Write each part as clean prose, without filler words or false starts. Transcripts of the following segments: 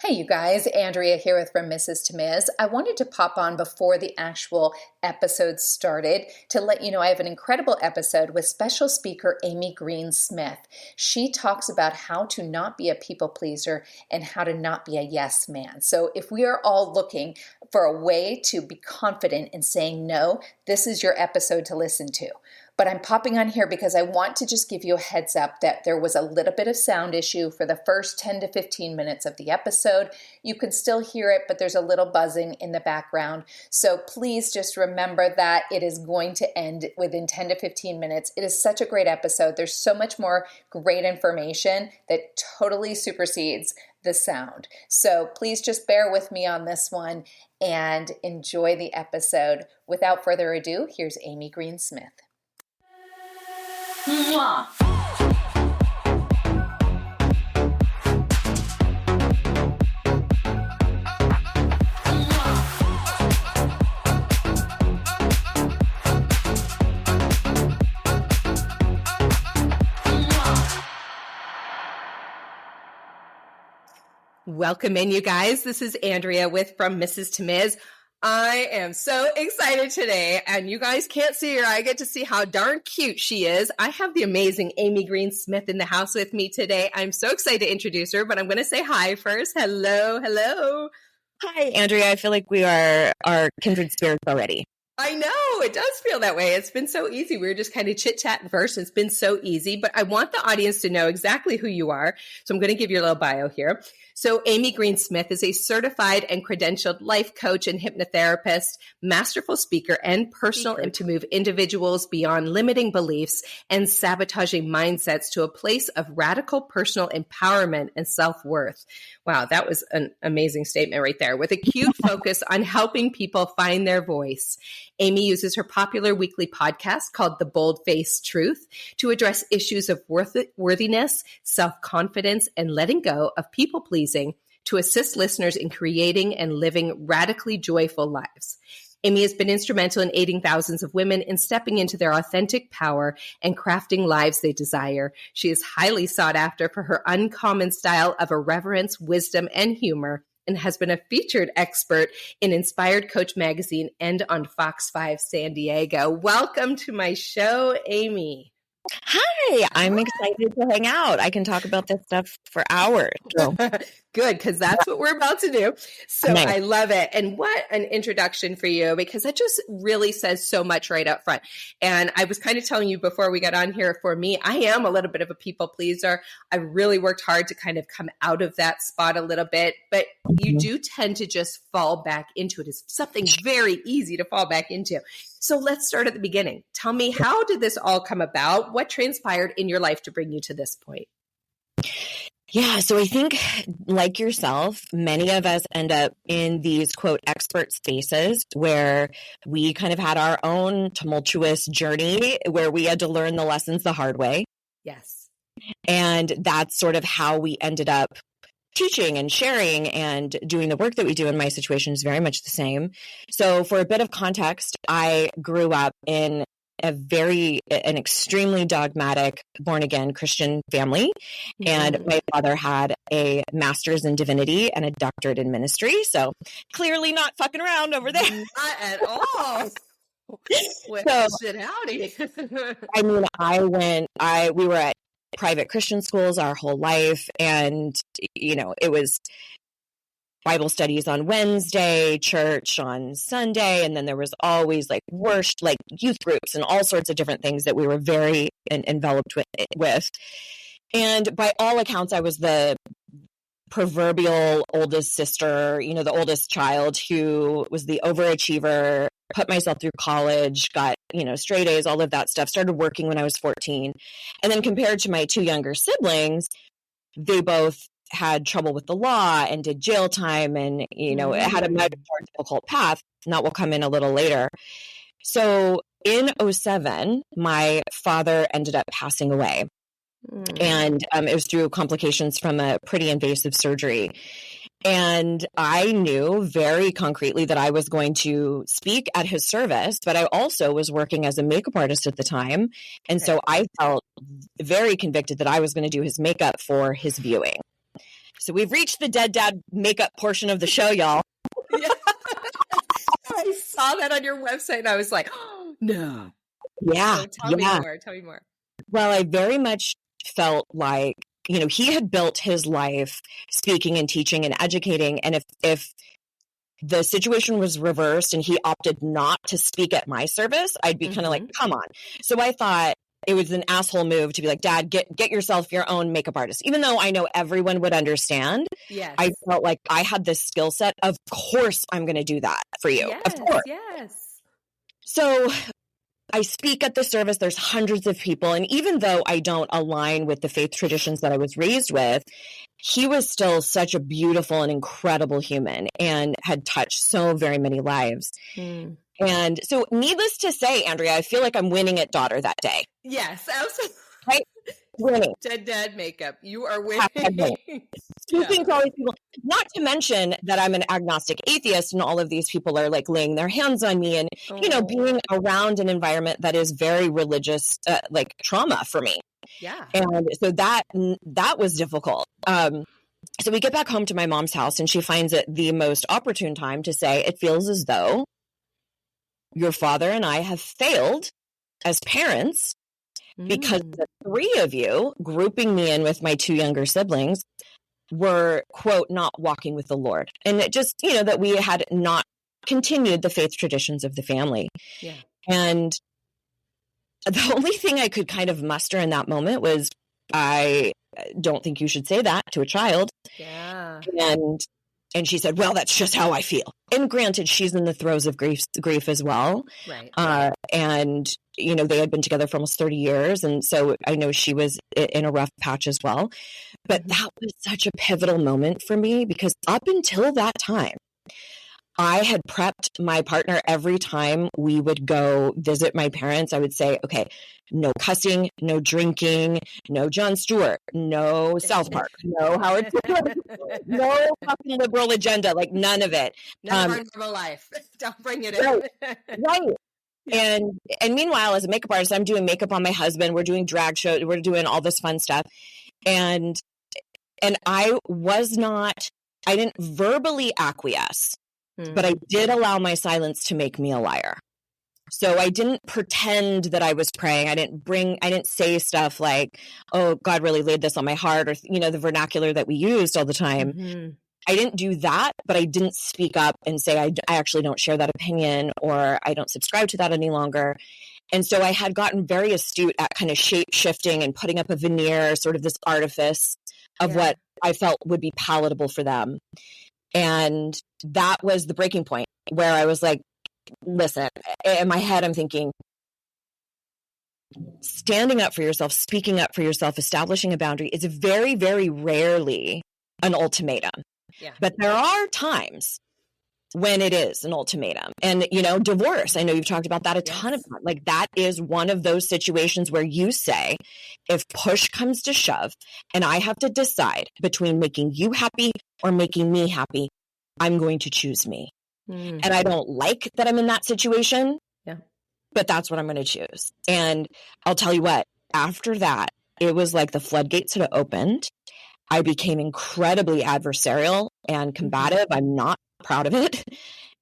Hey, you guys, Andrea here with From Mrs. to Ms. I wanted to pop on before the actual episode started to let you know I have an incredible episode with special speaker Amy Green Smith. She talks about how to not be a people pleaser and how to not be a yes man. So if we are all looking for a way to be confident in saying no, this is your episode to listen to. But I'm popping on here because I want to just give you a heads up that there was a little bit of sound issue for the first 10 to 15 minutes of the episode. You can still hear it, but there's a little buzzing in the background. So please just remember that it is going to end within 10 to 15 minutes. It is such a great episode. There's so much more great information that totally supersedes the sound. So please just bear with me on this one and enjoy the episode. Without further ado, here's Amy Green Smith. Mwah. Welcome in, you guys. This is Andrea with From Mrs. to Ms. I am so excited today, and you guys can't see her. I get to see how darn cute she is. I have the amazing Amy Green Smith in the house with me today. I'm so excited to introduce her, but I'm going to say hi first. Hello, hello. Hi, Andrea. I feel like we are kindred spirits already. I know, it does feel that way. It's been so easy. We were just kind of chit-chatting first. It's been so easy, but I want the audience to know exactly who you are. So I'm going to give you a little bio here. So Amy Green Smith is a certified and credentialed life coach and hypnotherapist, masterful speaker, and personal to move individuals beyond limiting beliefs and sabotaging mindsets to a place of radical personal empowerment and self-worth. Wow, that was an amazing statement right there. With a acute focus on helping people find their voice, Amy uses her popular weekly podcast called The Bold-Faced Truth to address issues of worthiness, self-confidence, and letting go of people-pleasing to assist listeners in creating and living radically joyful lives. Amy has been instrumental in aiding thousands of women in stepping into their authentic power and crafting lives they desire. She is highly sought after for her uncommon style of irreverence, wisdom, and humor, and has been a featured expert in Inspired Coach Magazine and on Fox 5 San Diego. Welcome to my show, Amy. Hi, I'm excited to hang out. I can talk about this stuff for hours. So. Good, because that's what we're about to do. So nice. I love it. And what an introduction for you, because that just really says so much right up front. And I was kind of telling you before we got on here, for me, I am a little bit of a people pleaser. I really worked hard to kind of come out of that spot a little bit, but you do tend to just fall back into it. It's something very easy to fall back into. So let's start at the beginning. Tell me, how did this all come about? What transpired in your life to bring you to this point? Yeah, so I think, like yourself, many of us end up in these, quote, expert spaces where we kind of had our own tumultuous journey where we had to learn the lessons the hard way. Yes. And that's sort of how we ended up teaching and sharing and doing the work that we do. In my situation is very much the same. So for a bit of context, I grew up in an extremely dogmatic, born-again Christian family. Mm-hmm. And my father had a master's in divinity and a doctorate in ministry. So clearly not fucking around over there. Not at all. Well, shit, howdy. I mean, we were at private Christian schools our whole life. And, it was Bible studies on Wednesday, church on Sunday, and then there was always worship, youth groups and all sorts of different things that we were very enveloped with. And by all accounts, I was the proverbial oldest sister, the oldest child who was the overachiever, put myself through college, got, straight A's, all of that stuff, started working when I was 14. And then compared to my two younger siblings, they both had trouble with the law and did jail time and, it had a much more difficult path. And that will come in a little later. So in 2007, my father ended up passing away. And it was through complications from a pretty invasive surgery. And I knew very concretely that I was going to speak at his service, but I also was working as a makeup artist at the time. And so I felt very convicted that I was going to do his makeup for his viewing. So we've reached the dead dad makeup portion of the show, y'all. Yeah. I saw that on your website and I was like, oh, no. Yeah. So tell me more. Tell me more. Well, I very much felt like, he had built his life speaking and teaching and educating. And if the situation was reversed and he opted not to speak at my service, I'd be kind of like, come on. So I thought it was an asshole move to be like, Dad, get yourself your own makeup artist. Even though I know everyone would understand, yes. I felt like I had this skill set. Of course, I'm going to do that for you. Yes, of course. Yes. So I speak at the service. There's hundreds of people. And even though I don't align with the faith traditions that I was raised with, he was still such a beautiful and incredible human and had touched so very many lives. And so needless to say, Andrea, I feel like I'm winning at daughter that day. Yes, absolutely. Right? Winning. Dead makeup. You are winning. Speaking to all these people, not to mention that I'm an agnostic atheist and all of these people are like laying their hands on me and, being around an environment that is very religious, like trauma for me. Yeah. And so that was difficult. So we get back home to my mom's house and she finds it the most opportune time to say, it feels as though your father and I have failed as parents because the three of you, grouping me in with my two younger siblings, were, quote, not walking with the Lord. And it just, that we had not continued the faith traditions of the family. Yeah. And the only thing I could kind of muster in that moment was, I don't think you should say that to a child. Yeah. And she said, well, that's just how I feel. And granted, she's in the throes of grief as well. Right. And, they had been together for almost 30 years. And so I know she was in a rough patch as well. But that was such a pivotal moment for me because up until that time, I had prepped my partner every time we would go visit my parents. I would say, okay, no cussing, no drinking, no Jon Stewart, no South Park, no Howard Stern, no fucking liberal agenda, like none of it. None of our normal life. Don't bring it in. Right. Yeah. And meanwhile, as a makeup artist, I'm doing makeup on my husband. We're doing drag shows. We're doing all this fun stuff. And I didn't verbally acquiesce. But I did allow my silence to make me a liar. So I didn't pretend that I was praying. I didn't say stuff like, oh, God really laid this on my heart, or, the vernacular that we used all the time. I didn't do that, but I didn't speak up and say, I actually don't share that opinion, or I don't subscribe to that any longer. And so I had gotten very astute at kind of shape shifting and putting up a veneer, sort of this artifice of what I felt would be palatable for them. And that was the breaking point where I was like, listen, in my head, I'm thinking, standing up for yourself, speaking up for yourself, establishing a boundary is very, very rarely an ultimatum. Yeah. But there are times when it is an ultimatum. And, divorce, I know you've talked about that a ton of times. Like that is one of those situations where you say, if push comes to shove and I have to decide between making you happy or making me happy, I'm going to choose me. And I don't like that I'm in that situation, but that's what I'm going to choose. And I'll tell you what, after that, it was like the floodgates had opened. I became incredibly adversarial and combative. I'm not proud of it.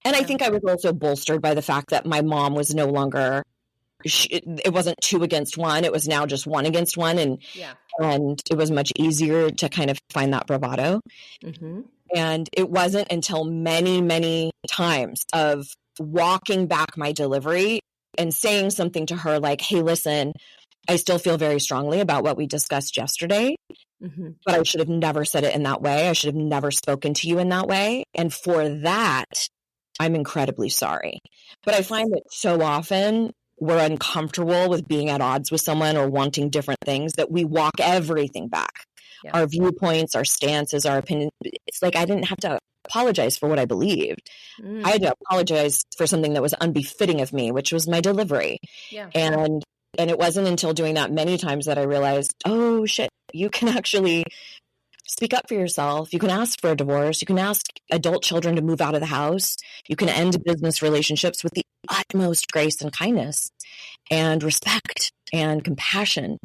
And I think I was also bolstered by the fact that my mom was no longer, it wasn't 2 against 1. It was now just 1 against 1. And it was much easier to kind of find that bravado. And it wasn't until many, many times of walking back my delivery and saying something to her like, hey, listen, I still feel very strongly about what we discussed yesterday, but I should have never said it in that way. I should have never spoken to you in that way. And for that, I'm incredibly sorry. But I find that so often we're uncomfortable with being at odds with someone or wanting different things that we walk everything back. Our viewpoints, our stances, our opinions. It's like I didn't have to apologize for what I believed. I had to apologize for something that was unbefitting of me, which was my delivery. And it wasn't until doing that many times that I realized, oh shit, you can actually speak up for yourself. You can ask for a divorce. You can ask adult children to move out of the house. You can end business relationships with the utmost grace and kindness and respect and compassion.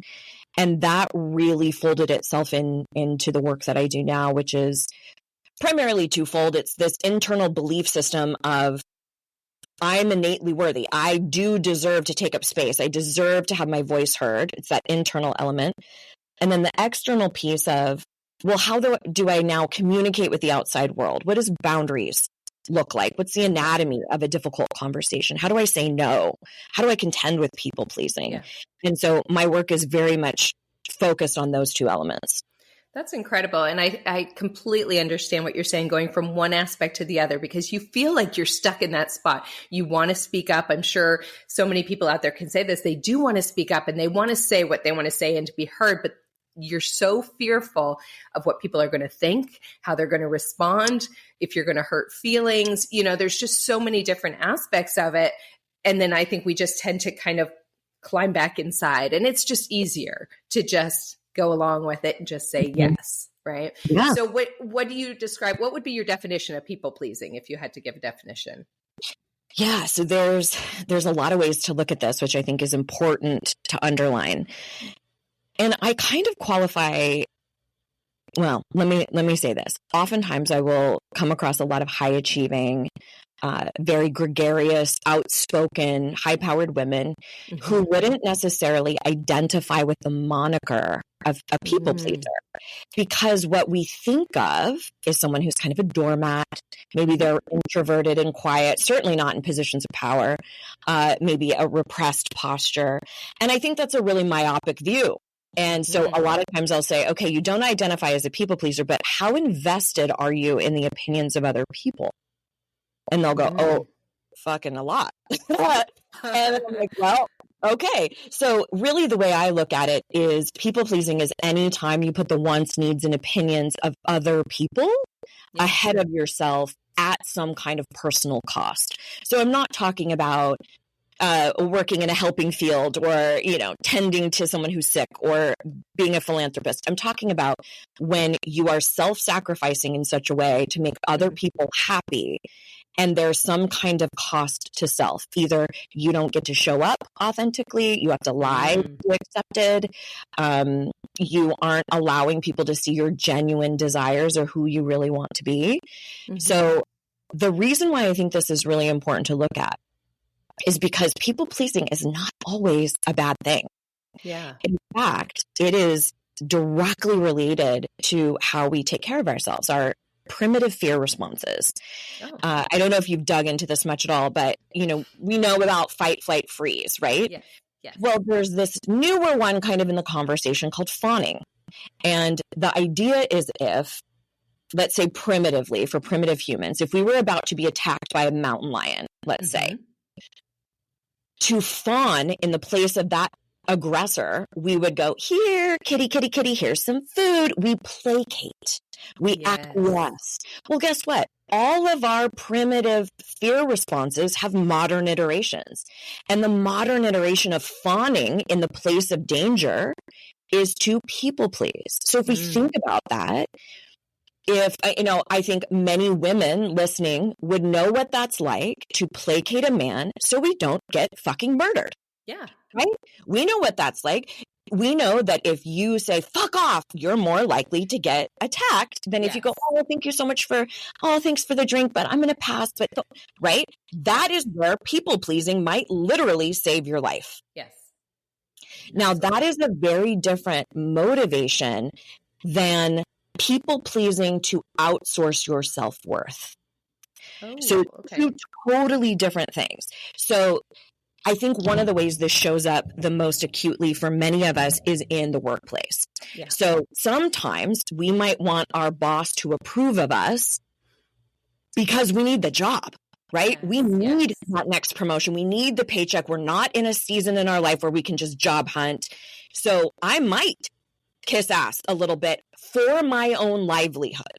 And that really folded itself into the work that I do now, which is primarily twofold. It's this internal belief system of I'm innately worthy. I do deserve to take up space. I deserve to have my voice heard. It's that internal element. And then the external piece of, well, how do I now communicate with the outside world? What does boundaries look like? What's the anatomy of a difficult conversation? How do I say no? How do I contend with people pleasing? Yeah. And so my work is very much focused on those two elements. That's incredible. And I completely understand what you're saying, going from one aspect to the other, because you feel like you're stuck in that spot. You want to speak up. I'm sure so many people out there can say this. They do want to speak up and they want to say what they want to say and to be heard, but you're so fearful of what people are going to think, how they're going to respond, if you're going to hurt feelings. There's just so many different aspects of it. And then I think we just tend to kind of climb back inside, and it's just easier to just go along with it and just say yes, right? Yeah. So what do you describe? What would be your definition of people pleasing if you had to give a definition? Yeah, so there's a lot of ways to look at this, which I think is important to underline. And I kind of qualify, well, let me say this. Oftentimes I will come across a lot of high achieving, very gregarious, outspoken, high-powered women who wouldn't necessarily identify with the moniker of a people pleaser, because what we think of is someone who's kind of a doormat. Maybe they're introverted and quiet, certainly not in positions of power, maybe a repressed posture. And I think that's a really myopic view. And so a lot of times I'll say, okay, you don't identify as a people pleaser, but how invested are you in the opinions of other people? And they'll go, oh, fucking a lot. And I'm like, well, okay. So really the way I look at it is people pleasing is any time you put the wants, needs, and opinions of other people ahead of yourself at some kind of personal cost. So I'm not talking about working in a helping field or, tending to someone who's sick or being a philanthropist. I'm talking about when you are self-sacrificing in such a way to make other people happy, and there's some kind of cost to self. Either you don't get to show up authentically, you have to lie to be accepted, you aren't allowing people to see your genuine desires or who you really want to be. So the reason why I think this is really important to look at is because people pleasing is not always a bad thing. Yeah. In fact, it is directly related to how we take care of ourselves, our primitive fear responses. I don't know if you've dug into this much at all, but we know about fight, flight, freeze, right? Yes. Yes. Well, there's this newer one kind of in the conversation called fawning. And the idea is if, let's say primitively, for primitive humans, if we were about to be attacked by a mountain lion, let's say, to fawn in the place of that aggressor, we would go, here, kitty, kitty, kitty, here's some food. We placate. We acquiesce. Well, guess what? All of our primitive fear responses have modern iterations. And the modern iteration of fawning in the place of danger is to people please. So if we think about that, I think many women listening would know what that's like to placate a man so we don't get fucking murdered. Yeah. Right? We know what that's like. We know that if you say, fuck off, you're more likely to get attacked than if you go, oh, thank you so much thanks for the drink, but I'm going to pass. But right? That is where people pleasing might literally save your life. Yes. Now, that is a very different motivation than people pleasing to outsource your self-worth. So two totally different things. So I think one of the ways this shows up the most acutely for many of us is in the workplace. Yeah. So sometimes we might want our boss to approve of us because we need the job, right? Yes, we need that next promotion. We need the paycheck. We're not in a season in our life where we can just job hunt. So I might kiss ass a little bit for my own livelihood.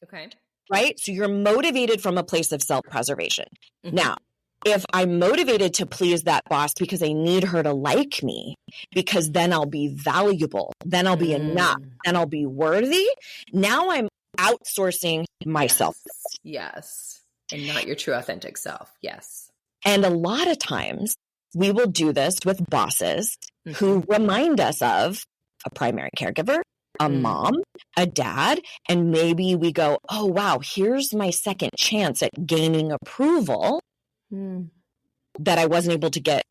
Okay. Right? So you're motivated from a place of self-preservation. Now, if I'm motivated to please that boss because I need her to like me, because then I'll be valuable, then I'll be enough, then I'll be worthy, now I'm outsourcing myself. Yes. And not your true authentic self. Yes. And a lot of times we will do this with bosses who remind us of a primary caregiver, a Mm. mom, a dad, and maybe we go, oh, wow, here's my second chance at gaining approval Mm. that I wasn't able to get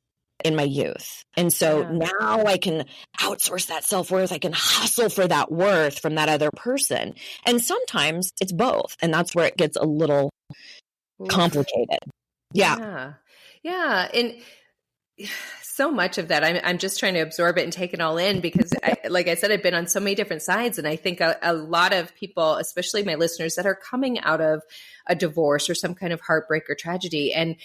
in my youth. And so Yeah. now I can outsource that self-worth. I can hustle for that worth from that other person. And sometimes it's both. And that's where it gets a little Oof. complicated. Yeah. Yeah. Yeah. And so much of that, I'm just trying to absorb it and take it all in because, like I said, I've been on so many different sides. And I think a lot of people, especially my listeners that are coming out of a divorce or some kind of heartbreak or tragedy, and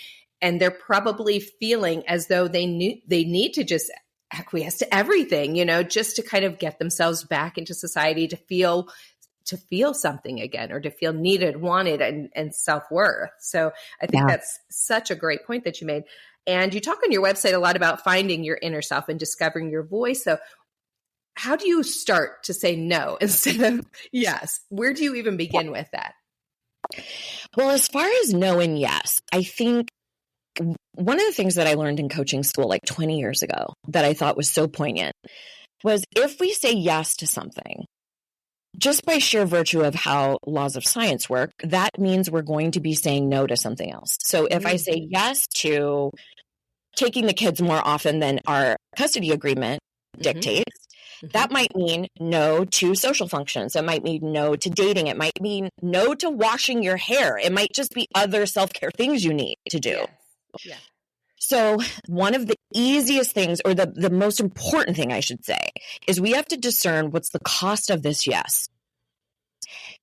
they're probably feeling as though they need to just acquiesce to everything, just to kind of get themselves back into society to feel something again or to feel needed, wanted, and self-worth. So I think that's such a great point that you made. And you talk on your website a lot about finding your inner self and discovering your voice. So how do you start to say no instead of yes? Where do you even begin with that? Well, as far as no and yes, I think one of the things that I learned in coaching school like 20 years ago that I thought was so poignant was if we say yes to something, just by sheer virtue of how laws of science work, that means we're going to be saying no to something else. So if I say yes to taking the kids more often than our custody agreement dictates, that might mean no to social functions. It might mean no to dating. It might mean no to washing your hair. It might just be other self-care things you need to do. Yes. Yeah. So one of the easiest things, or the most important thing I should say, is we have to discern what's the cost of this yes.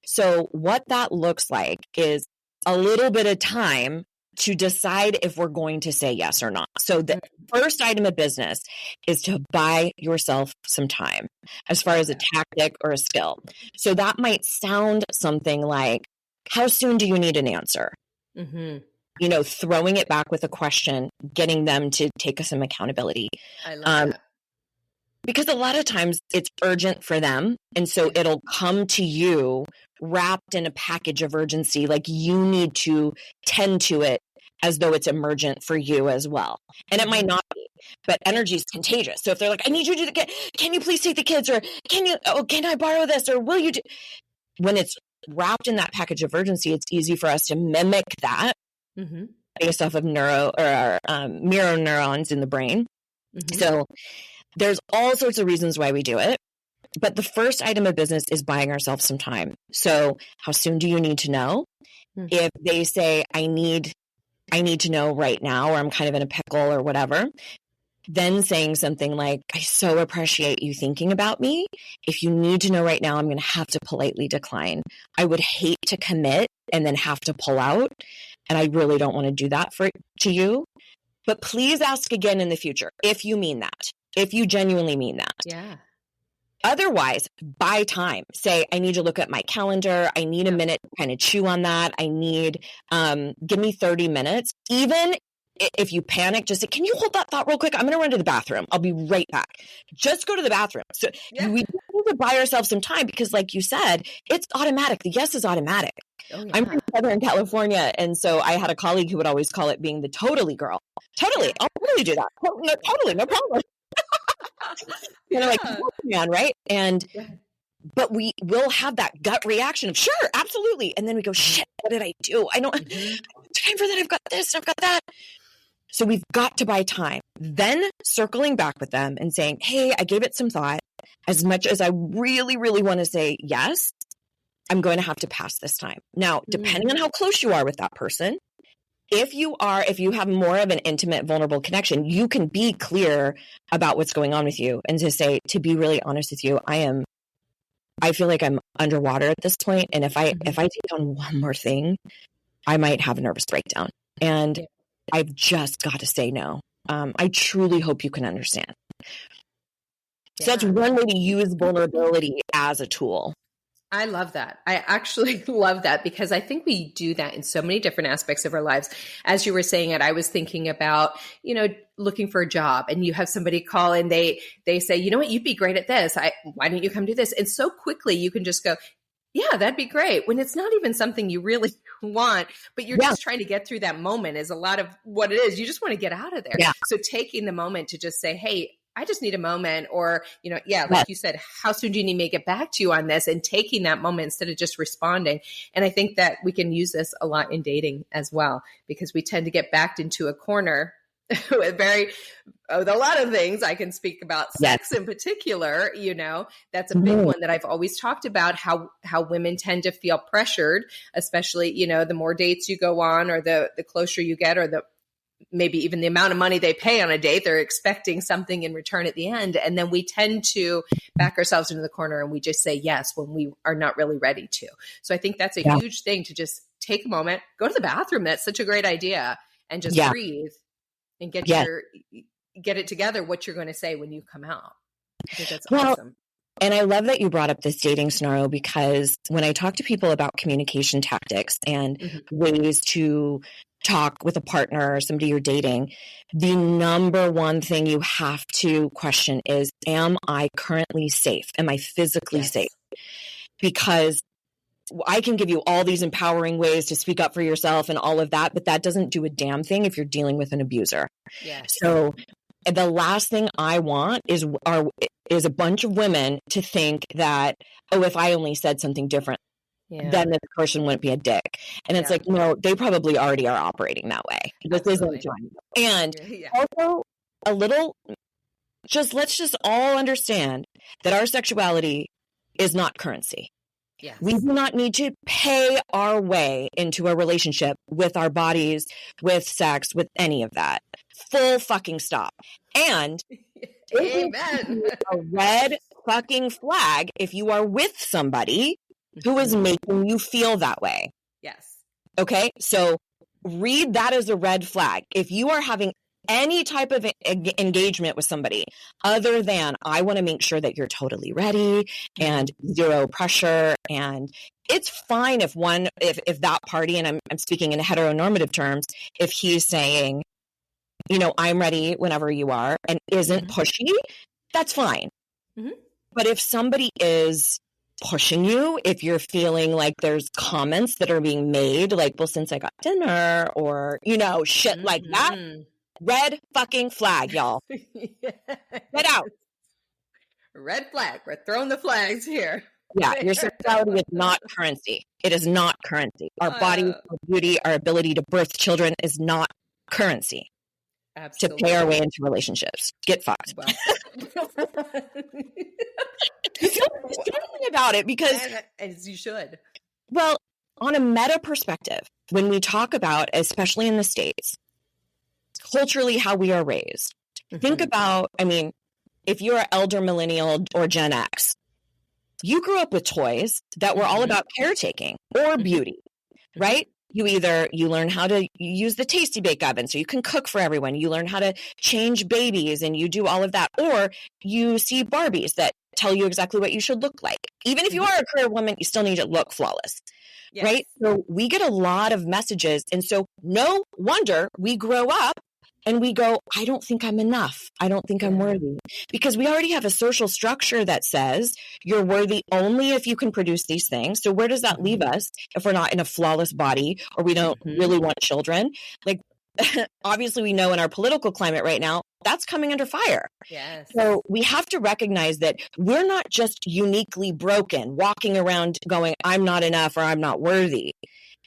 So what that looks like is a little bit of time to decide if we're going to say yes or not. So the first item of business is to buy yourself some time as far as a tactic or a skill. So that might sound something like, how soon do you need an answer? Throwing it back with a question, getting them to take some accountability. I love that. Because a lot of times it's urgent for them. And so it'll come to you wrapped in a package of urgency. Like you need to tend to it as though it's emergent for you as well. And it might not be, but energy is contagious. So if they're like, I need you to do can you please take the kids? Or can I borrow this? Or will you do? When it's wrapped in that package of urgency, it's easy for us to mimic that based off of mirror neurons in the brain. So there's all sorts of reasons why we do it. But the first item of business is buying ourselves some time. So how soon do you need to know? If they say, I need to know right now, or I'm kind of in a pickle or whatever, then saying something like, I so appreciate you thinking about me. If you need to know right now, I'm going to have to politely decline. I would hate to commit and then have to pull out. And I really don't want to do that to you. But please ask again in the future if you mean that. If you genuinely mean that. Yeah. Otherwise, buy time. Say, I need to look at my calendar. I need a minute to kind of chew on that. I need, give me 30 minutes. Even if you panic, just say, can you hold that thought real quick? I'm going to run to the bathroom. I'll be right back. Just go to the bathroom. So we need to buy ourselves some time because like you said, it's automatic. The yes is automatic. Oh, yeah. I'm from Southern California. And so I had a colleague who would always call it being the totally girl. Totally. I'll totally do that. No, totally. No problem. Like, man, right? And, but we will have that gut reaction of, sure, absolutely. And then we go, shit, what did I do? I don't have time for that. I've got this, I've got that. So we've got to buy time. Then circling back with them and saying, hey, I gave it some thought. As much as I really, really want to say yes, I'm going to have to pass this time. Now, depending on how close you are with that person, if you have more of an intimate, vulnerable connection, you can be clear about what's going on with you and to say, to be really honest with you, I feel like I'm underwater at this point. And if I take on one more thing, I might have a nervous breakdown. And I've just got to say no. I truly hope you can understand. So that's one way to use vulnerability as a tool. I love that. I actually love that because I think we do that in so many different aspects of our lives. As you were saying it, I was thinking about, looking for a job and you have somebody call and they say, you know what, you'd be great at this. Why don't you come do this? And so quickly you can just go, yeah, that'd be great. When it's not even something you really want, but you're just trying to get through that moment is a lot of what it is. You just want to get out of there. Yeah. So taking the moment to just say, hey, I just need a moment, or, yeah, like you said, how soon do you need me to get back to you on this, and taking that moment instead of just responding. And I think that we can use this a lot in dating as well, because we tend to get backed into a corner with a lot of things. I can speak about sex in particular, that's a big one that I've always talked about, how women tend to feel pressured, especially, the more dates you go on, or the closer you get, or maybe even the amount of money they pay on a date, they're expecting something in return at the end. And then we tend to back ourselves into the corner and we just say yes when we are not really ready to. So I think that's a huge thing, to just take a moment, go to the bathroom. That's such a great idea. And just breathe and get it together, what you're going to say when you come out. I think that's awesome. And I love that you brought up this dating scenario, because when I talk to people about communication tactics and ways to talk with a partner or somebody you're dating, the number one thing you have to question is, am I currently safe? Am I physically safe? Because I can give you all these empowering ways to speak up for yourself and all of that, but that doesn't do a damn thing if you're dealing with an abuser. Yes. So the last thing I want is a bunch of women to think that, if I only said something different, then this person wouldn't be a dick. And it's like, no, they probably already are operating that way. This isn't trying. And also let's just all understand that our sexuality is not currency. Yes. We do not need to pay our way into a relationship with our bodies, with sex, with any of that. Full fucking stop. And amen. A red fucking flag if you are with somebody who is making you feel that way. Yes. Okay. So read that as a red flag. If you are having any type of engagement with somebody other than, I want to make sure that you're totally ready and zero pressure. And it's fine if that party, and I'm speaking in heteronormative terms, if he's saying, I'm ready whenever you are, and isn't pushy, that's fine. But if somebody is pushing you, if you're feeling like there's comments that are being made, like, well, since I got dinner, or, shit like that, red fucking flag, y'all. Get out. Red flag. We're throwing the flags here. Yeah, your sexuality is not currency. It is not currency. Our body, our beauty, our ability to birth children is not currency. Absolutely. To pay our way into relationships. Get fucked. Well. You feel strongly about it because... As you should. Well, on a meta perspective, when we talk about, especially in the States, culturally how we are raised, think about, if you're an elder millennial or Gen X, you grew up with toys that were all about caretaking or beauty, right? You learn how to use the Tasty Bake Oven so you can cook for everyone. You learn how to change babies and you do all of that. Or you see Barbies that tell you exactly what you should look like. Even if you are a career woman, you still need to look flawless, right? So we get a lot of messages. And so no wonder we grow up and we go, I don't think I'm enough. I don't think I'm worthy. Because we already have a social structure that says you're worthy only if you can produce these things. So where does that leave us if we're not in a flawless body, or we don't really want children? Like, obviously we know in our political climate right now, that's coming under fire. Yes. So we have to recognize that we're not just uniquely broken, walking around going, I'm not enough or I'm not worthy.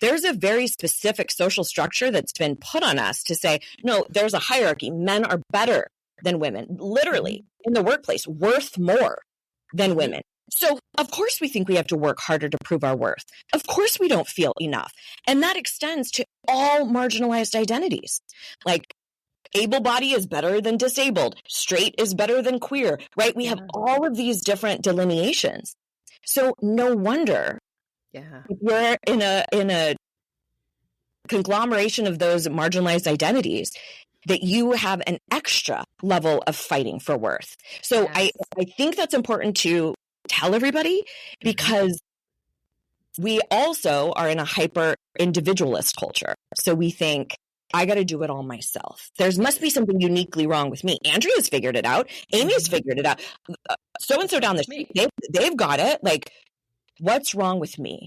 There's a very specific social structure that's been put on us to say, no, there's a hierarchy. Men are better than women, literally in the workplace, worth more than women. So of course we think we have to work harder to prove our worth. Of course we don't feel enough. And that extends to all marginalized identities. Like, able body is better than disabled. Straight is better than queer, right? We have all of these different delineations. So no wonder if you're in a conglomeration of those marginalized identities, that you have an extra level of fighting for worth. So I think that's important to tell everybody, because we also are in a hyper individualist culture. So we think, I got to do it all myself. There must be something uniquely wrong with me. Andrea's figured it out. Amy's figured it out. So-and-so down the street, they've got it. Like, what's wrong with me?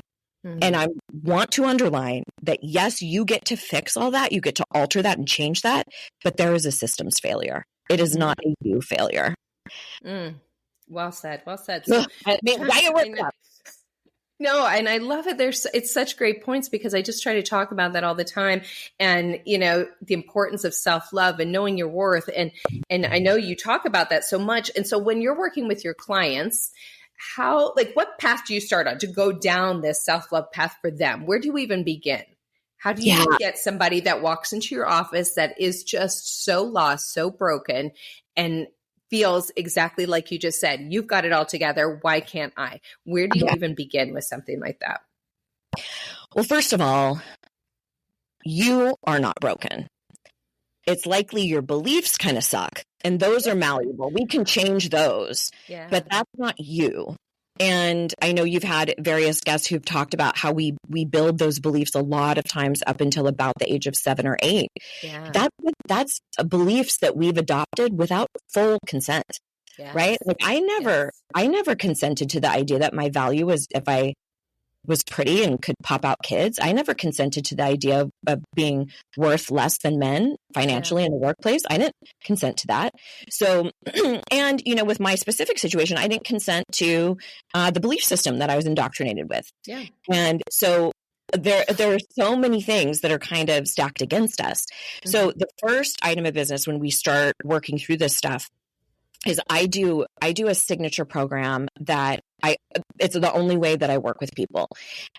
And I want to underline that, yes, you get to fix all that. You get to alter that and change that. But there is a systems failure. It is not a you failure. Mm. Well said. Well said. So, I mean, why you work up? No, and I love it. It's such great points because I just try to talk about that all the time. And, the importance of self-love and knowing your worth. And I know you talk about that so much. And so when you're working with your clients, what path do you start on to go down this self-love path for them? Where do you even begin? How do you get somebody that walks into your office that is just so lost, so broken, and feels exactly like you just said, you've got it all together. Why can't I? Where do you even begin with something like that? Well, first of all, you are not broken. It's likely your beliefs kind of suck, and those are malleable. We can change those, but that's not you. And I know you've had various guests who've talked about how we build those beliefs a lot of times up until about the age of 7 or 8. Yeah. That's beliefs that we've adopted without full consent, right? Like I never consented to the idea that my value was if I was pretty and could pop out kids. I never consented to the idea of being worth less than men financially in the workplace. I didn't consent to that. So, and, with my specific situation, I didn't consent to the belief system that I was indoctrinated with. Yeah. And so there are so many things that are kind of stacked against us. Mm-hmm. So the first item of business when we start working through this stuff is I do a signature program that it's the only way that I work with people.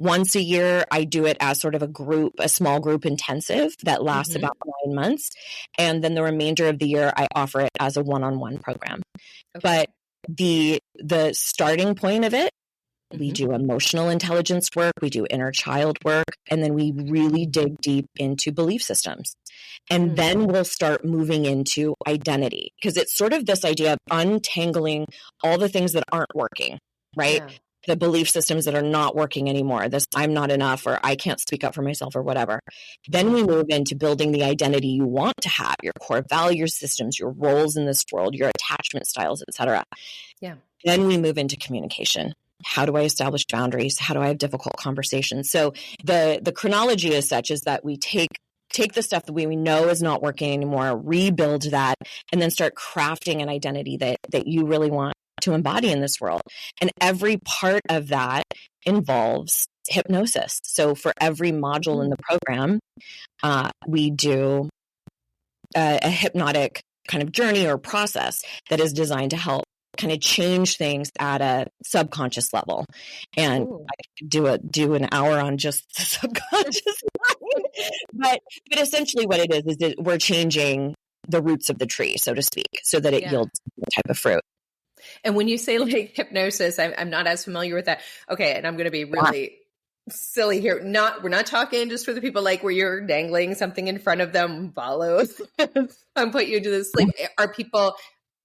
Once a year, I do it as sort of a small group intensive that lasts about 9 months. And then the remainder of the year, I offer it as a one-on-one program. Okay. But the starting point of it, we do emotional intelligence work, we do inner child work, and then we really dig deep into belief systems. And then we'll start moving into identity, because it's sort of this idea of untangling all the things that aren't working, right? Yeah. The belief systems that are not working anymore, this I'm not enough, or I can't speak up for myself, or whatever. Then we move into building the identity you want to have, your core value systems, your roles in this world, your attachment styles, etc. Yeah. Then we move into communication. How do I establish boundaries? How do I have difficult conversations? So the chronology is such is that we take the stuff that we know is not working anymore, rebuild that, and then start crafting an identity that you really want to embody in this world. And every part of that involves hypnosis. So for every module in the program, we do a hypnotic kind of journey or process that is designed to help kind of change things at a subconscious level. And I could do an hour on just the subconscious mind. But essentially what it is that we're changing the roots of the tree, so to speak, so that it yields a type of fruit. And when you say like hypnosis, I'm not as familiar with that. Okay. And I'm going to be really silly here. We're not talking just for the people like where you're dangling something in front of them, follows and put you to sleep.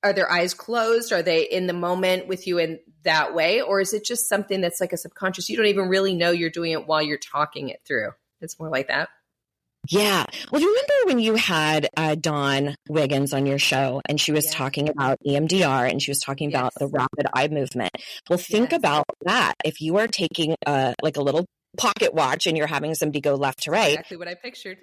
Are their eyes closed? Are they in the moment with you in that way? Or is it just something that's like a subconscious? You don't even really know you're doing it while you're talking it through. It's more like that. Yeah. Well, do you remember when you had Dawn Wiggins on your show and she was talking about EMDR and she was talking about the rapid eye movement? Well, think about that. If you are taking like a little pocket watch and you're having somebody go left to right. Exactly what I pictured.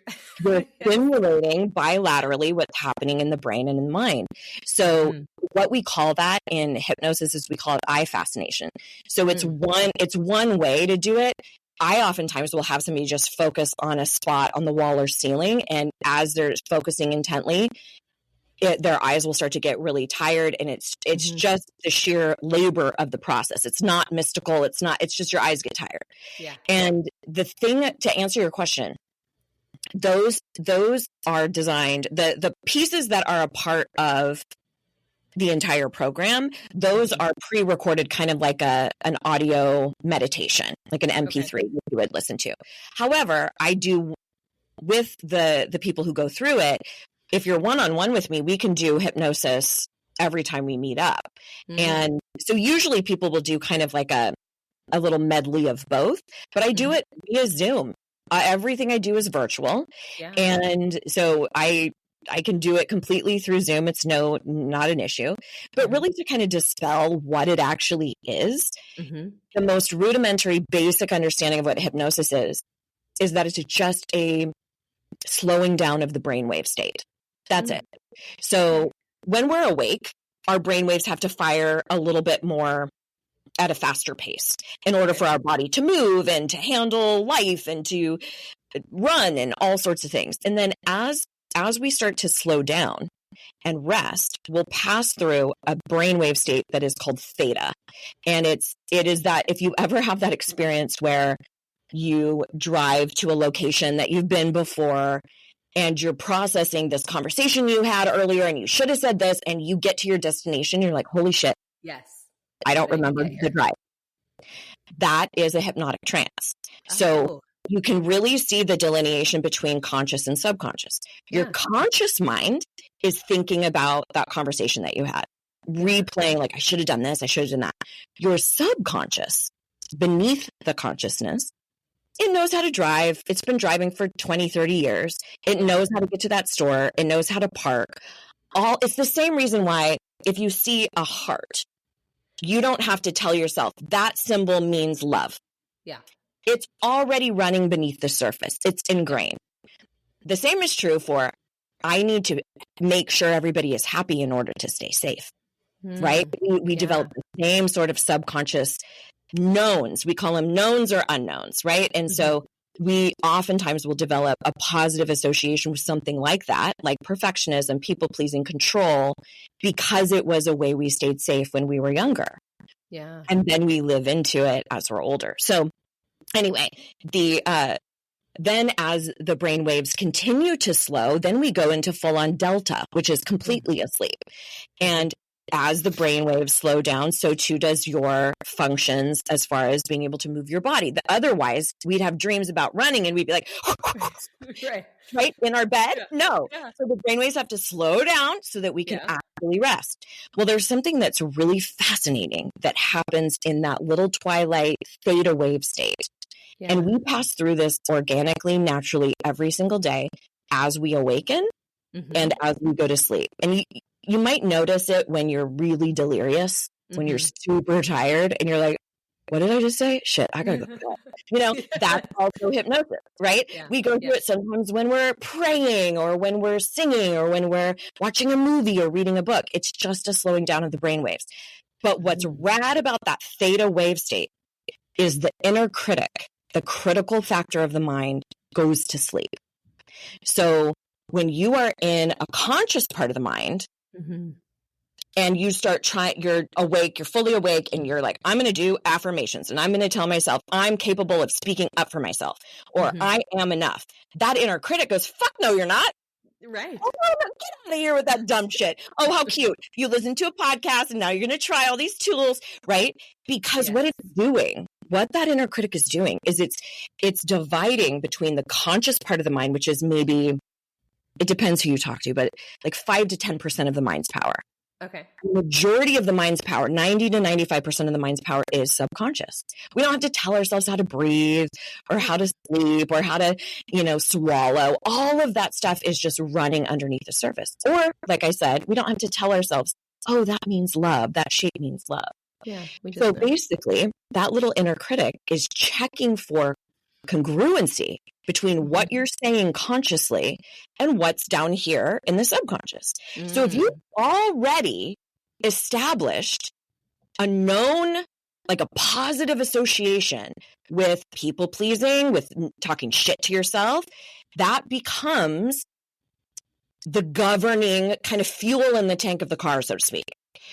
You're stimulating bilaterally what's happening in the brain and in the mind. So what we call that in hypnosis is we call it eye fascination. So it's one way to do it. I oftentimes will have somebody just focus on a spot on the wall or ceiling, and as they're focusing intently, their eyes will start to get really tired, and it's just the sheer labor of the process. It's not mystical. It's just your eyes get tired. Yeah. And the thing to answer your question, those are designed, the pieces that are a part of the entire program, those are pre-recorded, kind of like an audio meditation, like an MP3 you would listen to. However, I do with the people who go through it, if you're one-on-one with me, we can do hypnosis every time we meet up. And so usually people will do kind of like a little medley of both, but I do it via Zoom. Everything I do is virtual. Yeah. And so I can do it completely through Zoom. It's not an issue, but really to kind of dispel what it actually is, the most rudimentary basic understanding of what hypnosis is that it's just a slowing down of the brainwave state. That's it. So when we're awake, our brainwaves have to fire a little bit more at a faster pace in order for our body to move and to handle life and to run and all sorts of things. And then as we start to slow down and rest, we'll pass through a brainwave state that is called theta. And it is that if you ever have that experience where you drive to a location that you've been before and you're processing this conversation you had earlier and you should have said this, and you get to your destination, you're like, holy shit. Yes. I don't remember the drive. That is a hypnotic trance. So you can really see the delineation between conscious and subconscious. Your conscious mind is thinking about that conversation that you had, replaying like, I should have done this, I should have done that. Your subconscious, beneath the consciousness, it knows how to drive. It's been driving for 20, 30 years. It knows how to get to that store. It knows how to park. It's the same reason why if you see a heart, you don't have to tell yourself that symbol means love. Yeah. It's already running beneath the surface. It's ingrained. The same is true for, I need to make sure everybody is happy in order to stay safe, right? We develop the same sort of subconscious knowns. We call them knowns or unknowns, right? And so we oftentimes will develop a positive association with something like that, like perfectionism, people-pleasing, control, because it was a way we stayed safe when we were younger. Yeah. And then we live into it as we're older. So anyway, then as the brain waves continue to slow, then we go into full-on delta, which is completely asleep. And as the brain waves slow down, so too does your functions as far as being able to move your body. Otherwise, we'd have dreams about running and we'd be like, right in our bed. Yeah. No. Yeah. So the brain waves have to slow down so that we can actually rest. Well, there's something that's really fascinating that happens in that little twilight theta wave state. Yeah. And we pass through this organically, naturally, every single day as we awaken and as we go to sleep. And you might notice it when you're really delirious, when you're super tired and you're like, what did I just say? Shit, I gotta go. That's also hypnosis, right? Yeah. We go through it sometimes when we're praying or when we're singing or when we're watching a movie or reading a book. It's just a slowing down of the brain waves. But what's rad about that theta wave state is the inner critic, the critical factor of the mind, goes to sleep. So when you are in a conscious part of the mind, and you start you're awake, you're fully awake, and you're like, I'm going to do affirmations, and I'm going to tell myself I'm capable of speaking up for myself, or I am enough. That inner critic goes, fuck no, you're not. Right. Oh, get out of here with that dumb shit. Oh, how cute. You listen to a podcast, and now you're going to try all these tools, right? Because what it's doing, what that inner critic is doing is it's dividing between the conscious part of the mind, which is maybe, it depends who you talk to, but like 5 to 10% of the mind's power. Okay. The majority of the mind's power, 90 to 95% of the mind's power, is subconscious. We don't have to tell ourselves how to breathe or how to sleep or how to, swallow. All of that stuff is just running underneath the surface. Or, like I said, we don't have to tell ourselves, oh, that means love. That shape means love. Yeah. So basically, that little inner critic is checking for congruency between what you're saying consciously and what's down here in the subconscious. So if you've already established a known, like a positive association with people pleasing, with talking shit to yourself, that becomes the governing kind of fuel in the tank of the car, so to speak.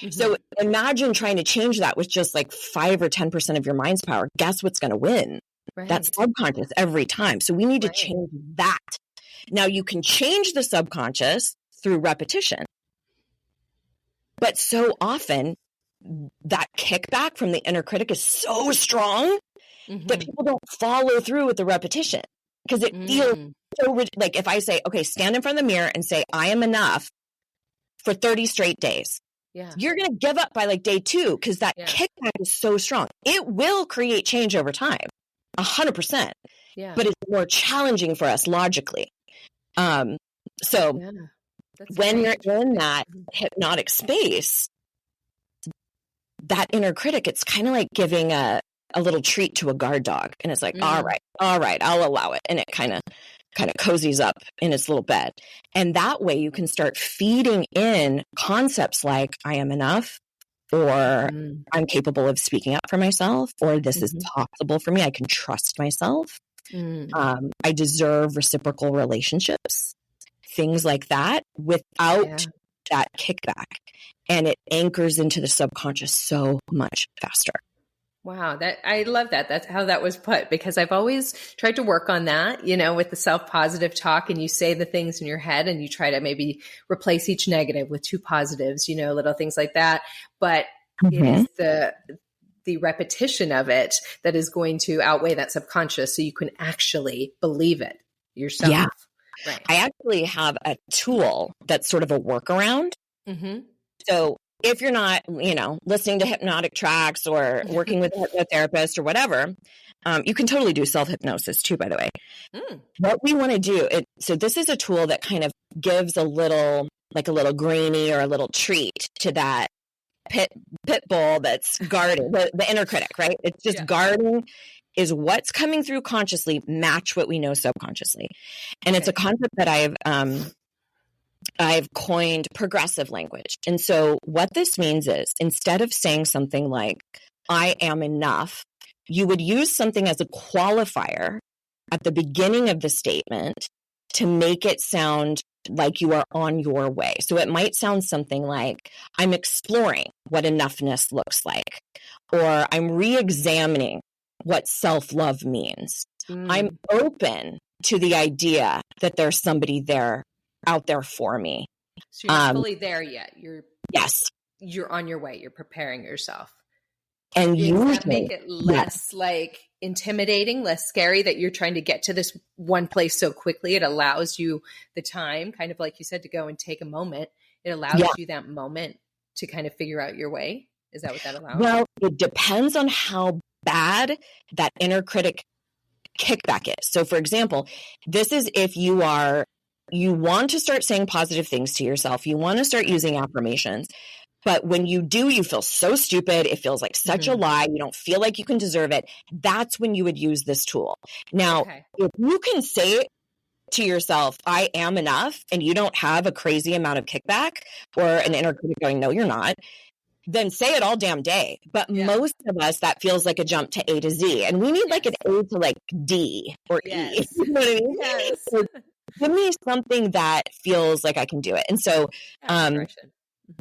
So imagine trying to change that with just like 5 or 10% of your mind's power. Guess what's going to win? Right. That's subconscious every time. So we need to change that. Now you can change the subconscious through repetition. But so often that kickback from the inner critic is so strong that people don't follow through with the repetition because it feels so like if I say, okay, stand in front of the mirror and say, I am enough for 30 straight days. Yeah. You're going to give up by like day 2 because that kickback is so strong. It will create change over time. 100%. Yeah. But it's more challenging for us logically. When you're in that hypnotic space, that inner critic, it's kind of like giving a little treat to a guard dog. And it's like, all right, I'll allow it. And it kind of kind of cozies up in its little bed. And that way you can start feeding in concepts like I am enough, or I'm capable of speaking up for myself, or this is possible for me. I can trust myself. I deserve reciprocal relationships, things like that, without that kickback. And it anchors into the subconscious so much faster. Wow, that I love that. That's how that was put, because I've always tried to work on that, with the self-positive talk, and you say the things in your head and you try to maybe replace each negative with two positives, little things like that. But it is the repetition of it that is going to outweigh that subconscious, so you can actually believe it yourself. Yeah. Right. I actually have a tool that's sort of a workaround. So if you're not, listening to hypnotic tracks or working with a hypnotherapist or whatever, you can totally do self-hypnosis too, by the way. What we want to do, so this is a tool that kind of gives a little grainy or a little treat to that pit bull that's guarding, the inner critic, right? It's just guarding is what's coming through consciously match what we know subconsciously. And it's a concept that I've coined progressive language. And so what this means is, instead of saying something like, I am enough, you would use something as a qualifier at the beginning of the statement to make it sound like you are on your way. So it might sound something like, I'm exploring what enoughness looks like, or I'm re-examining what self-love means. I'm open to the idea that there's somebody out there for me. So you're not fully there yet. You're on your way. You're preparing yourself. And does that make it less intimidating, less scary that you're trying to get to this one place so quickly? It allows you the time, kind of like you said, to go and take a moment. It allows you that moment to kind of figure out your way. Is that what that allows? Well, it depends on how bad that inner critic kickback is. So for example, this is if you want to start saying positive things to yourself, you want to start using affirmations, but when you do, you feel so stupid. It feels like such a lie. You don't feel like you can deserve it. That's when you would use this tool. Now, if you can say to yourself, I am enough, and you don't have a crazy amount of kickback or an inner critic going, no, you're not, then say it all damn day. But most of us, that feels like a jump to A to Z. And we need like an A to like D or E. You know what I mean? Yes. So give me something that feels like I can do it. And so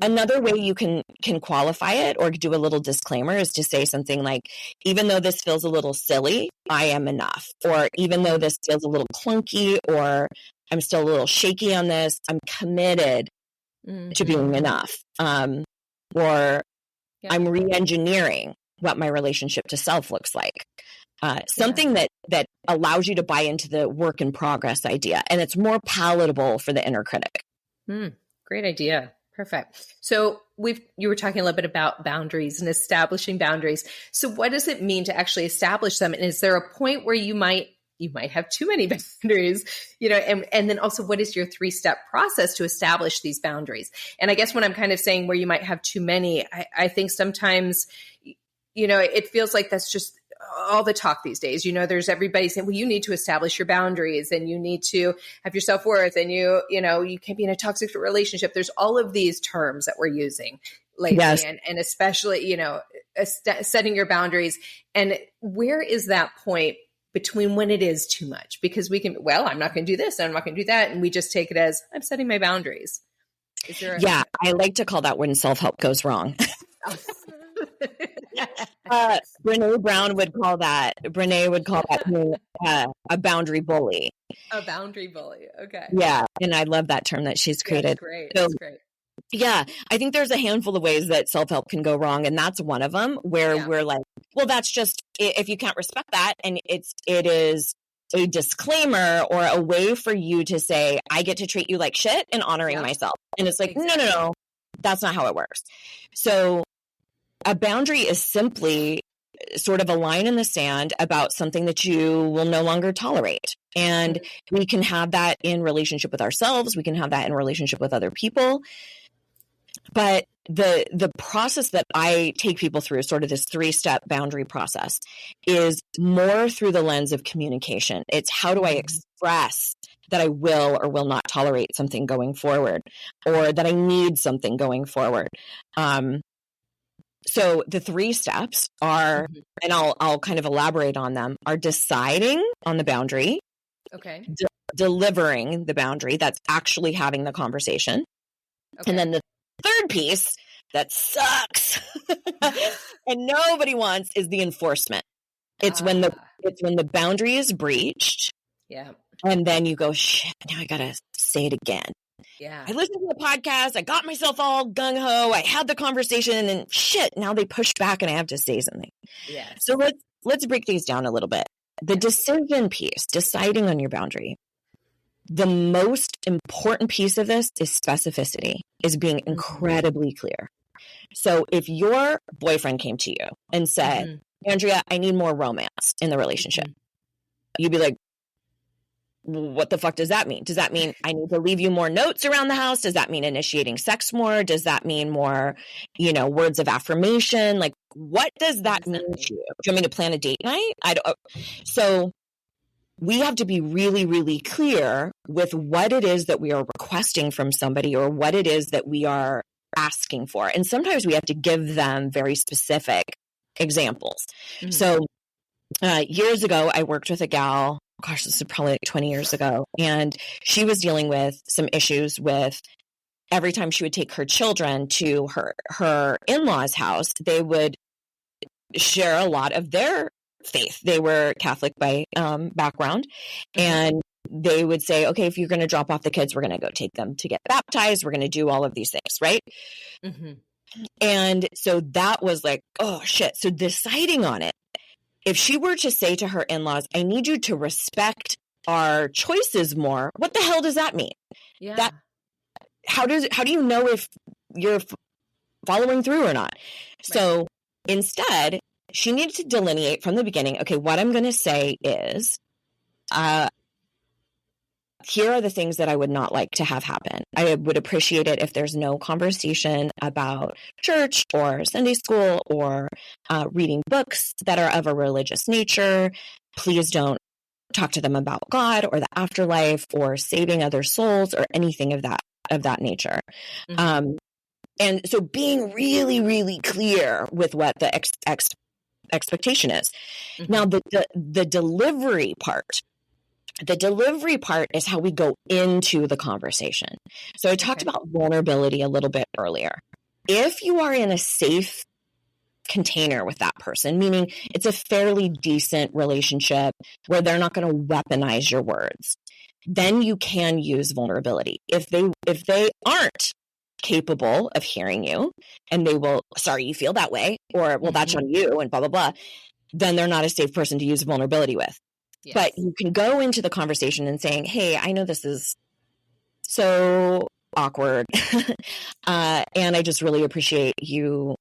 another way you can qualify it or do a little disclaimer is to say something like, even though this feels a little silly, I am enough. Or even though this feels a little clunky, or I'm still a little shaky on this, I'm committed to being enough. Or I'm re-engineering what my relationship to self looks like. Something that allows you to buy into the work in progress idea. And it's more palatable for the inner critic. Great idea. Perfect. So you were talking a little bit about boundaries and establishing boundaries. So what does it mean to actually establish them? And is there a point where you might have too many boundaries, and then also, what is your 3-step process to establish these boundaries? And I guess when I'm kind of saying where you might have too many, I think sometimes, it feels like that's just all the talk these days. There's everybody saying, well, you need to establish your boundaries, and you need to have your self-worth, and you can't be in a toxic relationship. There's all of these terms that we're using lately, and especially, setting your boundaries. And where is that point between when it is too much? Because I'm not going to do this, and I'm not going to do that. And we just take it as, I'm setting my boundaries. Is there I like to call that when self-help goes wrong. Brene Brown would call that being a boundary bully. A boundary bully. Okay. Yeah. And I love that term that she's created. That's great. So, that's great. Yeah. I think there's a handful of ways that self-help can go wrong. And that's one of them where we're like, well, that's just, if you can't respect that. And it is a disclaimer or a way for you to say, I get to treat you like shit and honoring myself. And it's like, no, that's not how it works. So a boundary is simply sort of a line in the sand about something that you will no longer tolerate. And we can have that in relationship with ourselves. We can have that in relationship with other people. But the process that I take people through, sort of this 3-step boundary process, is more through the lens of communication. It's how do I express that I will or will not tolerate something going forward, or that I need something going forward. So the 3 steps are, and I'll kind of elaborate on them, are deciding on the boundary, Okay. delivering the boundary, that's actually having the conversation. Okay. And then the third piece that sucks and nobody wants is the enforcement. It's when the boundary is breached. Yeah. And then you go, shit, now I got to say it again. Yeah. I listened to the podcast. I got myself all gung ho. I had the conversation and shit, now they push back and I have to say something. Yes. So let's break these down a little bit. The decision piece, deciding on your boundary. The most important piece of this is specificity, is being incredibly clear. So if your boyfriend came to you and said, Andrea, I need more romance in the relationship, you'd be like, what the fuck does that mean? Does that mean I need to leave you more notes around the house? Does that mean initiating sex more? Does that mean more, words of affirmation? Like, what does that mean to you? Do you want me to plan a date night? So we have to be really, really clear with what it is that we are requesting from somebody or what it is that we are asking for. And sometimes we have to give them very specific examples. So years ago, I worked with a gal. Gosh, this is probably like 20 years ago. And she was dealing with some issues with every time she would take her children to her in-laws' house, they would share a lot of their faith. They were Catholic by background. And they would say, okay, if you're going to drop off the kids, we're going to go take them to get baptized. We're going to do all of these things, right? And so that was like, oh, shit. So deciding on it, if she were to say to her in-laws, I need you to respect our choices more, what the hell does that mean? Yeah. How do you know if you're following through or not? Right. So instead, she needed to delineate from the beginning, okay, what I'm going to say is, here are the things that I would not like to have happen. I would appreciate it if there's no conversation about church or Sunday school or reading books that are of a religious nature. Please don't talk to them about God or the afterlife or saving other souls or anything of that nature. And so being really, really clear with what the expectation is. Now, the delivery part. The delivery part is how we go into the conversation. So I talked about vulnerability a little bit earlier. If you are in a safe container with that person, meaning it's a fairly decent relationship where they're not going to weaponize your words, then you can use vulnerability. If they aren't capable of hearing you and they will, sorry, you feel that way, or well, that's on you and blah, blah, blah, then they're not a safe person to use vulnerability with. Yes. But you can go into the conversation and saying, hey, I know this is so awkward. And I just really appreciate you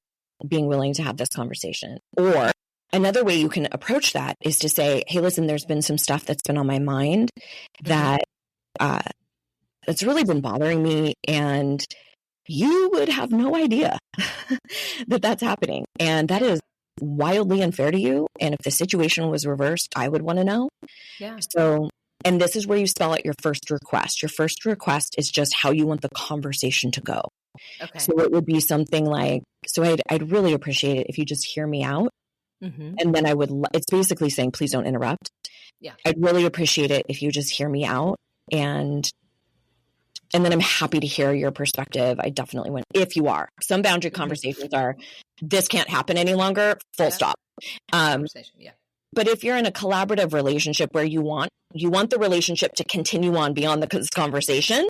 being willing to have this conversation. Or another way you can approach that is to say, hey, listen, there's been some stuff that's been on my mind that that's really been bothering me. And you would have no idea that that's happening. And that is wildly unfair to you. And if the situation was reversed, I would want to know. Yeah. So, and this is where you spell out your first request. Your first request is just how you want the conversation to go. Okay. So it would be something like, so I'd really appreciate it if you just hear me out. And then it's basically saying, please don't interrupt. Yeah. I'd really appreciate it if you just hear me out. And then I'm happy to hear your perspective. I definitely want, if you are. Some boundary conversations are, this can't happen any longer, full stop. But if you're in a collaborative relationship where you want the relationship to continue on beyond the conversation,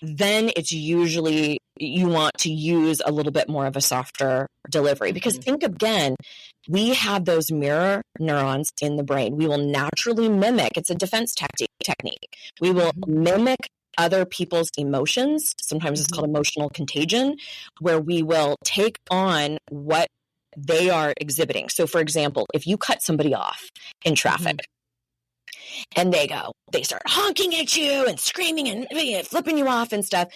then it's usually you want to use a little bit more of a softer delivery. Because think again, we have those mirror neurons in the brain. We will naturally mimic, it's a defense technique. We will mimic other people's emotions. Sometimes it's called emotional contagion, where we will take on what they are exhibiting. So for example, if you cut somebody off in traffic and they start honking at you and screaming and flipping you off and stuff,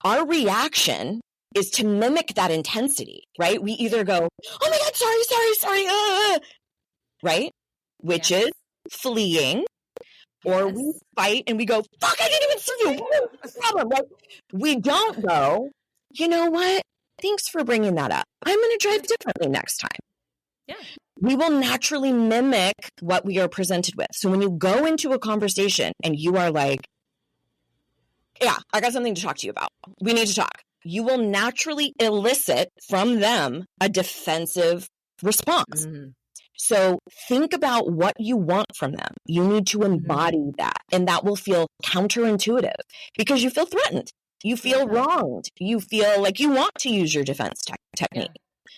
our reaction is to mimic that intensity, right? We either go, oh my God, sorry, right? Which is fleeing. Or we fight and we go, fuck, I didn't even see you. What's the problem? Like, we don't go, you know what? Thanks for bringing that up. I'm going to drive differently next time. Yeah. We will naturally mimic what we are presented with. So when you go into a conversation and you are like, yeah, I got something to talk to you about. We need to talk. You will naturally elicit from them a defensive response. Mm-hmm. So think about what you want from them. You need to embody that. And that will feel counterintuitive because you feel threatened. You feel wronged. You feel like you want to use your defense technique. Yeah.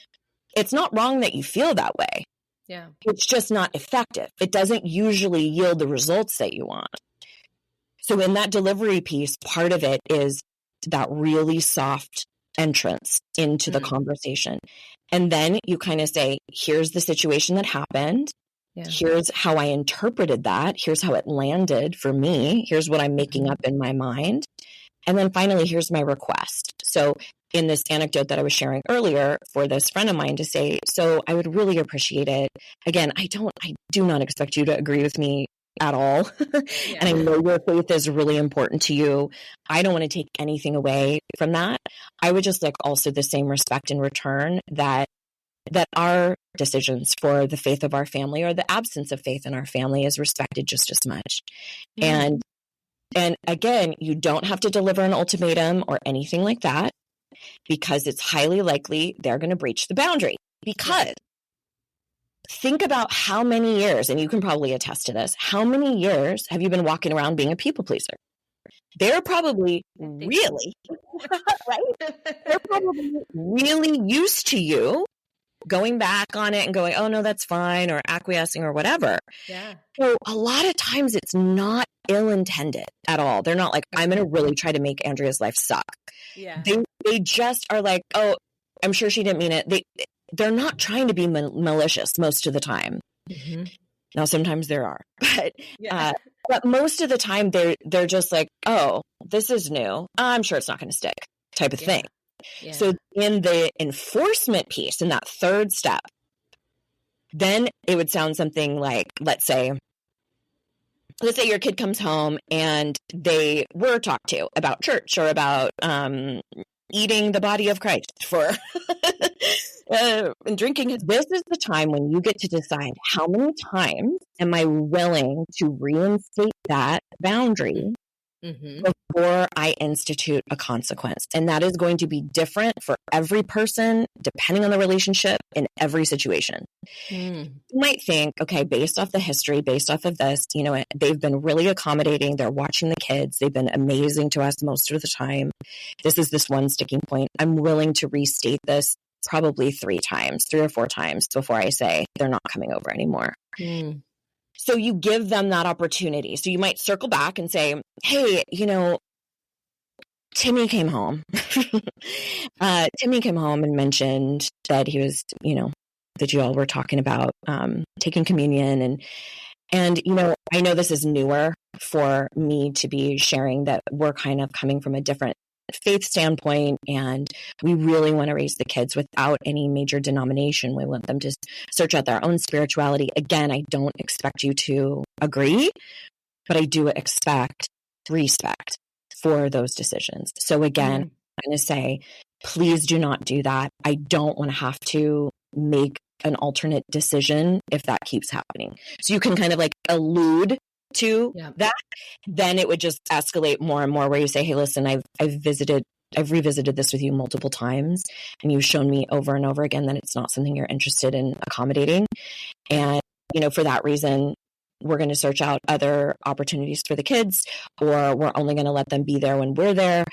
It's not wrong that you feel that way. Yeah. It's just not effective. It doesn't usually yield the results that you want. So in that delivery piece, part of it is that really soft entrance into the conversation. And then you kind of say, here's the situation that happened. Yeah. Here's how I interpreted that. Here's how it landed for me. Here's what I'm making up in my mind. And then finally, here's my request. So in this anecdote that I was sharing earlier for this friend of mine to say, so I would really appreciate it. Again, I do not expect you to agree with me at all. Yeah. And I know your faith is really important to you. I don't want to take anything away from that. I would just like also the same respect in return that our decisions for the faith of our family or the absence of faith in our family is respected just as much. Mm. And again, you don't have to deliver an ultimatum or anything like that because it's highly likely they're going to breach the boundary. Because think about how many years, and you can probably attest to this, how many years have you been walking around being a people pleaser? They're probably really, right? They're probably really used to you going back on it and going, oh, no, that's fine, or acquiescing or whatever. Yeah. So a lot of times it's not ill-intended at all. They're not like, I'm going to really try to make Andrea's life suck. Yeah. They just are like, oh, I'm sure she didn't mean it. They're not trying to be malicious most of the time. Mm-hmm. Now, sometimes there are, but most of the time they're just like, oh, this is new. I'm sure it's not going to stick type of thing. Yeah. So in the enforcement piece, in that third step, then it would sound something like, let's say your kid comes home and they were talked to about church or about eating the body of Christ for and drinking. This is the time when you get to decide how many times am I willing to reinstate that boundary before I institute a consequence. And that is going to be different for every person, depending on the relationship in every situation. You might think, okay, based off the history, based off of this, they've been really accommodating. They're watching the kids. They've been amazing to us most of the time. This is this one sticking point. I'm willing to restate this probably 3 or 4 times before I say they're not coming over anymore. So you give them that opportunity. So you might circle back and say, hey, Timmy came home. Timmy came home and mentioned that he was, that you all were talking about taking communion. And I know this is newer for me to be sharing that we're kind of coming from a different faith standpoint, and we really want to raise the kids without any major denomination. We want them to search out their own spirituality. Again, I don't expect you to agree, but I do expect respect for those decisions. So again, I'm going to say, please do not do that. I don't want to have to make an alternate decision if that keeps happening. So you can kind of like allude to that, then it would just escalate more and more where you say, hey, listen, I've revisited this with you multiple times and you've shown me over and over again that it's not something you're interested in accommodating. And, for that reason, we're going to search out other opportunities for the kids, or we're only going to let them be there when we're there,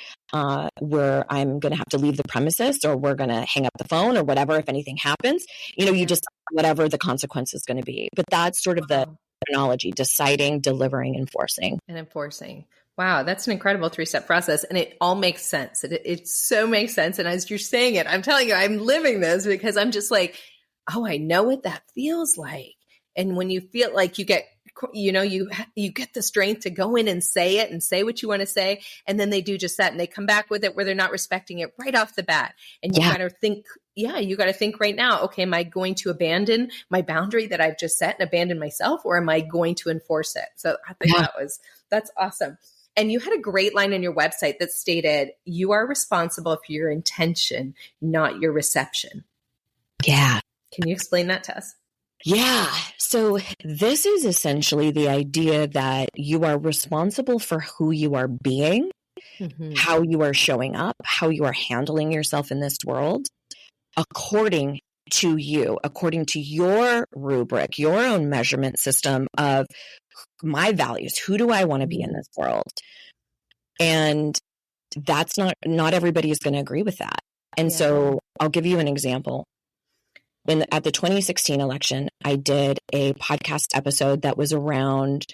where I'm going to have to leave the premises, or we're going to hang up the phone or whatever, if anything happens, you just, whatever the consequence is going to be. But that's sort of the terminology: deciding, delivering, enforcing. Wow, that's an incredible 3-step process. And it all makes sense. It so makes sense. And as you're saying it, I'm telling you, I'm living this because I'm just like, oh, I know what that feels like. And when you feel like you get you get the strength to go in and say what you want to say. And then they do just that. And they come back with it where they're not respecting it right off the bat. And you got to think, you got to think right now, okay, am I going to abandon my boundary that I've just set and abandon myself, or am I going to enforce it? So I think that's awesome. And you had a great line on your website that stated, you are responsible for your intention, not your reception. Yeah. Can you explain that to us? Yeah. So this is essentially the idea that you are responsible for who you are being, how you are showing up, how you are handling yourself in this world, according to you, according to your rubric, your own measurement system of my values. Who do I want to be in this world? And that's not everybody is going to agree with that. And so I'll give you an example. At the 2016 election, I did a podcast episode that was around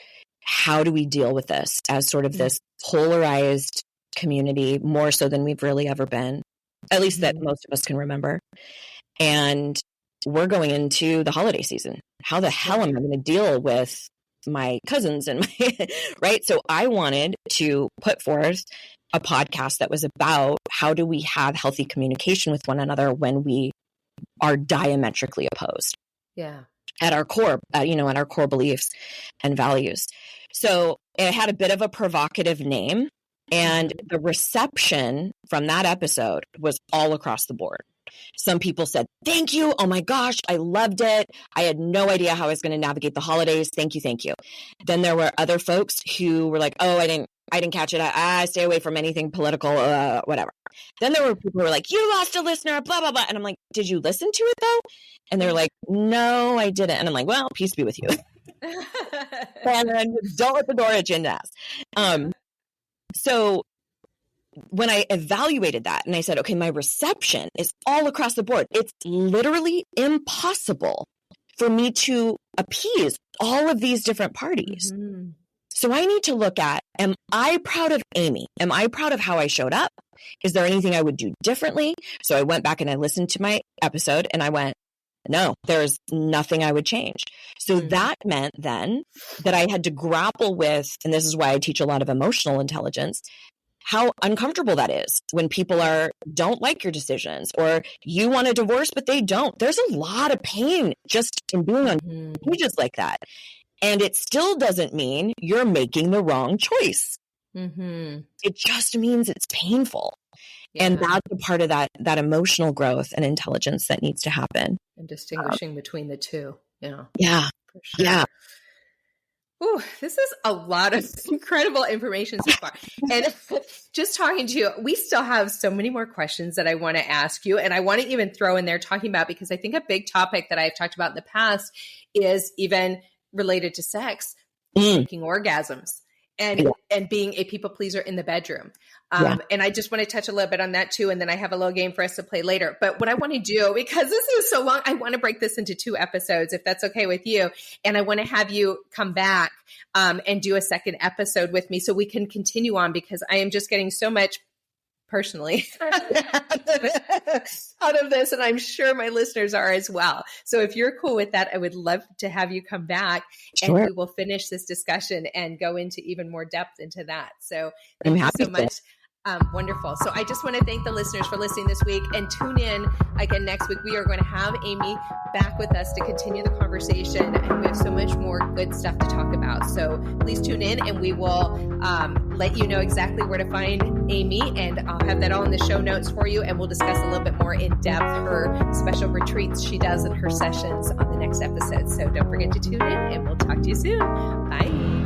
how do we deal with this as sort of this polarized community, more so than we've really ever been, at least that most of us can remember. And we're going into the holiday season. How the hell am I going to deal with my cousins and my, right? So I wanted to put forth a podcast that was about how do we have healthy communication with one another when we are diametrically opposed. Yeah. At our core, at our core beliefs and values. So it had a bit of a provocative name, and the reception from that episode was all across the board. Some people said, thank you. Oh my gosh, I loved it. I had no idea how I was going to navigate the holidays. Thank you. Thank you. Then there were other folks who were like, oh, I didn't catch it. I stay away from anything political, whatever. Then there were people who were like, you lost a listener, blah, blah, blah. And I'm like, did you listen to it though? And they're like, no, I didn't. And I'm like, well, peace be with you. And then don't let the door at your ass. So when I evaluated that and I said, okay, my reception is all across the board. It's literally impossible for me to appease all of these different parties. So I need to look at, am I proud of Amy? Am I proud of how I showed up? Is there anything I would do differently? So I went back and I listened to my episode and I went, no, there's nothing I would change. So that meant then that I had to grapple with, and this is why I teach a lot of emotional intelligence, how uncomfortable that is when people don't like your decisions, or you want a divorce, but they don't. There's a lot of pain just in being on pages like that. And it still doesn't mean you're making the wrong choice. It just means it's painful. Yeah. And that's a part of that emotional growth and intelligence that needs to happen. And distinguishing between the two. Yeah. For sure. Yeah. Ooh, this is a lot of incredible information so far. And just talking to you, we still have so many more questions that I want to ask you. And I want to even throw in there talking about, because I think a big topic that I've talked about in the past is even related to sex, faking orgasms and being a people pleaser in the bedroom. And I just want to touch a little bit on that too. And then I have a little game for us to play later. But what I want to do, because this is so long, I want to break this into 2 episodes, if that's okay with you. And I want to have you come back and do a second episode with me so we can continue on, because I am just getting so much personally out of this. And I'm sure my listeners are as well. So if you're cool with that, I would love to have you come back and we will finish this discussion and go into even more depth into that. So thank you so much. Wonderful. So I just want to thank the listeners for listening this week, and tune in again next week. We are going to have Amy back with us to continue the conversation, and we have so much more good stuff to talk about. So please tune in, and we will let you know exactly where to find Amy, and I'll have that all in the show notes for you, and we'll discuss a little bit more in depth her special retreats she does in her sessions on the next episode. So don't forget to tune in, and we'll talk to you soon. Bye.